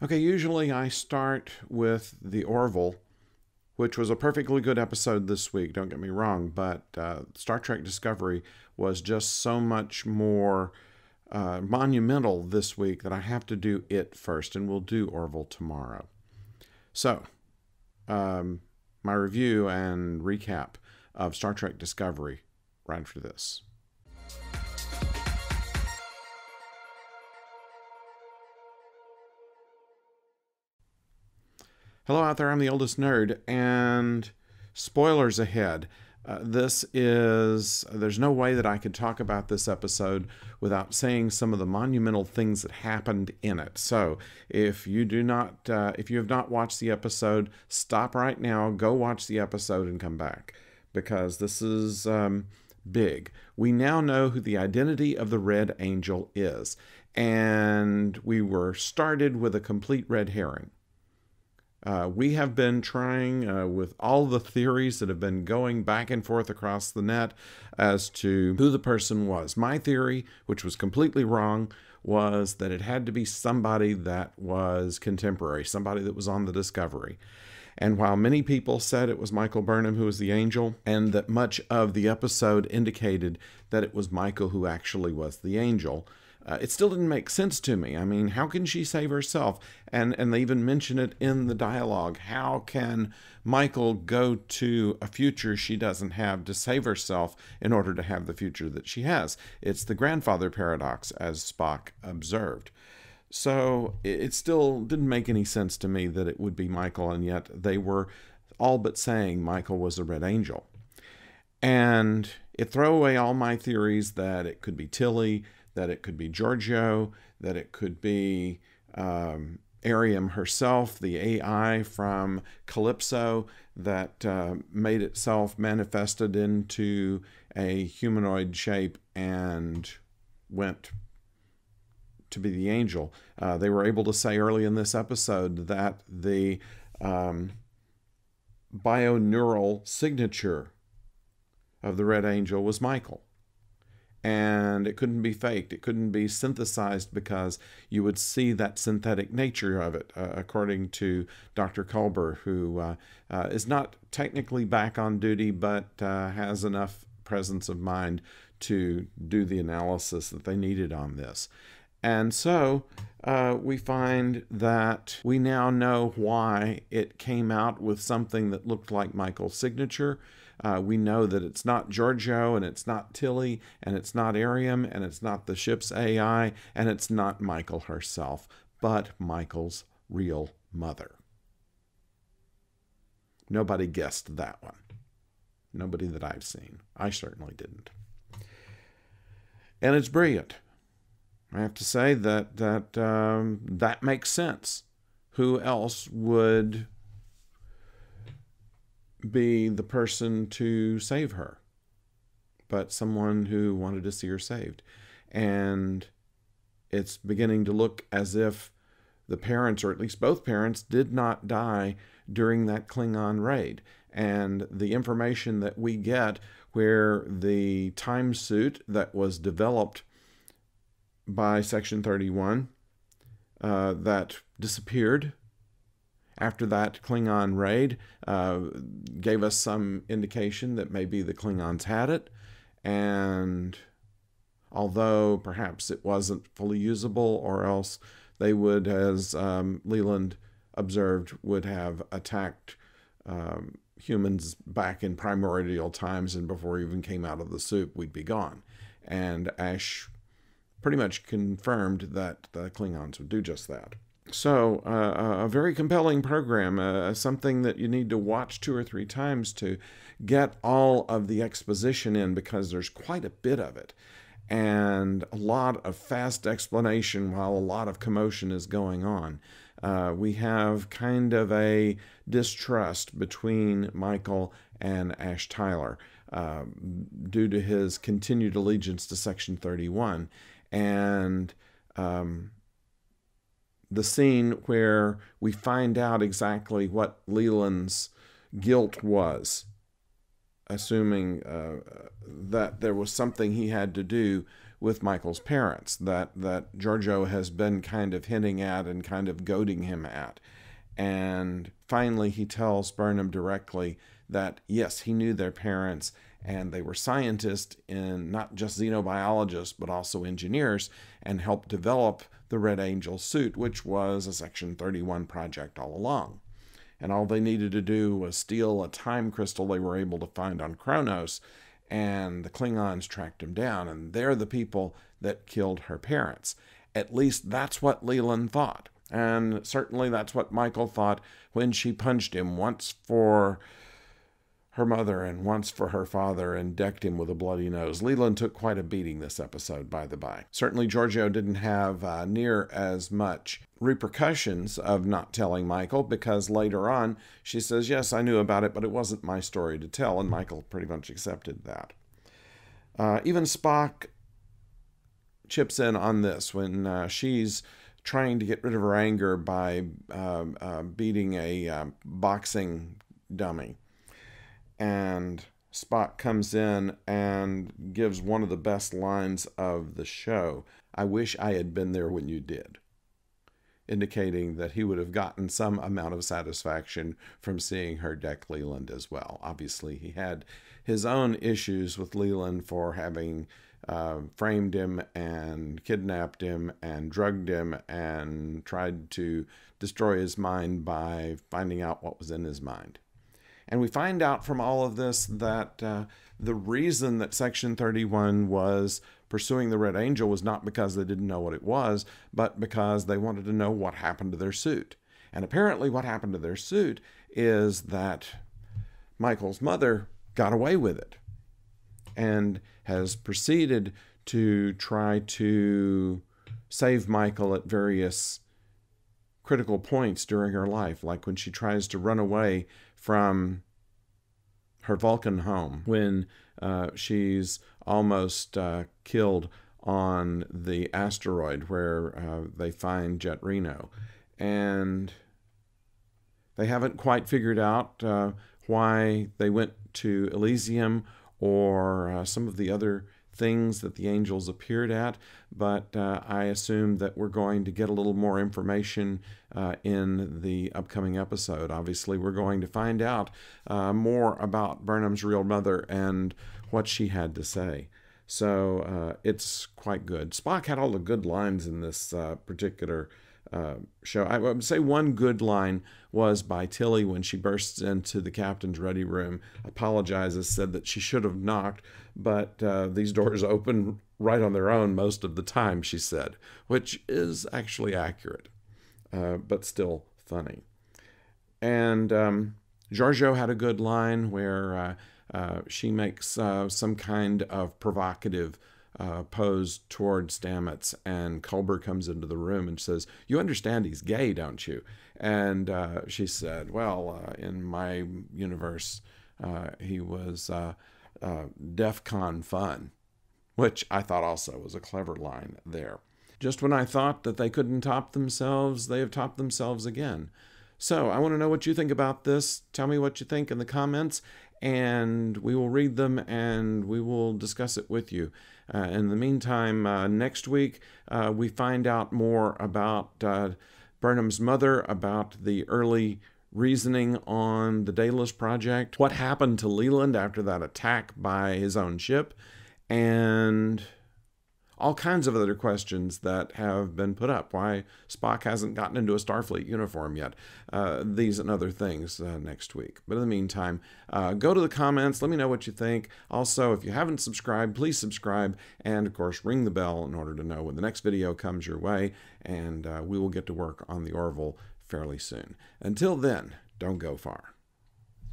Okay, usually I start with the Orville, which was a perfectly good episode this week, don't get me wrong, but Star Trek Discovery was just so much more monumental this week that I have to do it first, and we'll do Orville tomorrow. So, my review and recap of Star Trek Discovery right after this. Hello out there, I'm the oldest nerd, and spoilers ahead. There's no way that I could talk about this episode without saying some of the monumental things that happened in it. So if you have not watched the episode, stop right now, go watch the episode and come back, because this is big. We now know who the identity of the Red Angel is, and we were started with a complete red herring. We have been trying with all the theories that have been going back and forth across the net as to who the person was. My theory, which was completely wrong, was that it had to be somebody that was contemporary, somebody that was on the Discovery. And while many people said it was Michael Burnham who was the angel, and that much of the episode indicated that it was Michael who actually was the angel, it still didn't make sense to me. I mean, how can she save herself? And they even mention it in the dialogue. How can Michael go to a future she doesn't have to save herself in order to have the future that she has? It's the grandfather paradox, as Spock observed. So it still didn't make any sense to me that it would be Michael, and yet they were all but saying Michael was a Red Angel. And it threw away all my theories that it could be Tilly, that it could be Giorgio, that it could be Ariam herself, the AI from Calypso that made itself manifested into a humanoid shape and went to be the angel. They were able to say early in this episode that the bioneural signature of the Red Angel was Michael. And it couldn't be faked. It couldn't be synthesized, because you would see that synthetic nature of it, according to Dr. Culber, who is not technically back on duty, but has enough presence of mind to do the analysis that they needed on this. And so we find that we now know why it came out with something that looked like Michael's signature. We know that it's not Giorgio, and it's not Tilly, and it's not Ariam, and it's not the ship's AI, and it's not Michael herself, but Michael's real mother. Nobody guessed that one. Nobody that I've seen. I certainly didn't. And it's brilliant. I have to say that makes sense. Who else would be the person to save her but someone who wanted to see her saved? And it's beginning to look as if the parents, or at least both parents, did not die during that Klingon raid. And the information that we get, where the time suit that was developed by Section 31 that disappeared after that Klingon raid gave us some indication that maybe the Klingons had it. And although perhaps it wasn't fully usable, or else they would, as Leland observed, would have attacked humans back in primordial times, and before we even came out of the soup, we'd be gone. And Ash pretty much confirmed that the Klingons would do just that. So a very compelling program, something that you need to watch 2 or 3 times to get all of the exposition in, because there's quite a bit of it, and a lot of fast explanation while a lot of commotion is going on. We have kind of a distrust between Michael and Ash Tyler due to his continued allegiance to Section 31. And the scene where we find out exactly what Leland's guilt was, assuming that there was something he had to do with Michael's parents that Giorgio has been kind of hinting at and kind of goading him at. And finally, he tells Burnham directly that, yes, he knew their parents, and they were scientists, in not just xenobiologists, but also engineers, and helped develop the Red Angel suit, which was a Section 31 project all along. And all they needed to do was steal a time crystal they were able to find on Kronos, and the Klingons tracked him down, and they're the people that killed her parents. At least that's what Leland thought. And certainly that's what Michael thought when she punched him, once for her mother and once for her father, and decked him with a bloody nose. Leland took quite a beating this episode, by the by. Certainly Giorgio didn't have near as much repercussions of not telling Michael, because later on she says, yes, I knew about it, but it wasn't my story to tell, and Michael pretty much accepted that. Even Spock chips in on this when she's trying to get rid of her anger by beating a boxing dummy. And Spock comes in and gives one of the best lines of the show. I wish I had been there when you did. Indicating that he would have gotten some amount of satisfaction from seeing her deck Leland as well. Obviously, he had his own issues with Leland for having framed him and kidnapped him and drugged him and tried to destroy his mind by finding out what was in his mind. And we find out from all of this that the reason that Section 31 was pursuing the Red Angel was not because they didn't know what it was, but because they wanted to know what happened to their suit. And apparently what happened to their suit is that Michael's mother got away with it and has proceeded to try to save Michael at various critical points during her life, like when she tries to run away from her Vulcan home, when she's almost killed on the asteroid where they find Jet Reno. And they haven't quite figured out why they went to Elysium or some of the other things that the angels appeared at, but I assume that we're going to get a little more information in the upcoming episode. Obviously, we're going to find out more about Burnham's real mother and what she had to say. So it's quite good. Spock had all the good lines in this particular show. I would say one good line was by Tilly when she bursts into the captain's ready room, apologizes, said that she should have knocked, but these doors open right on their own most of the time, she said, which is actually accurate, but still funny. And Giorgio had a good line where she makes some kind of provocative pose towards Stamets, and Culber comes into the room and says, "You understand he's gay, don't you?" And she said, well, in my universe, he was DEF-CON fun, which I thought also was a clever line there. Just when I thought that they couldn't top themselves, they have topped themselves again. So I want to know what you think about this. Tell me what you think in the comments, and we will read them and we will discuss it with you. In the meantime, next week, we find out more about Burnham's mother, about the early reasoning on the Daedalus Project, what happened to Leland after that attack by his own ship, and all kinds of other questions that have been put up. Why Spock hasn't gotten into a Starfleet uniform yet. These and other things next week. But in the meantime, go to the comments. Let me know what you think. Also, if you haven't subscribed, please subscribe. And, of course, ring the bell in order to know when the next video comes your way. And we will get to work on the Orville fairly soon. Until then, don't go far.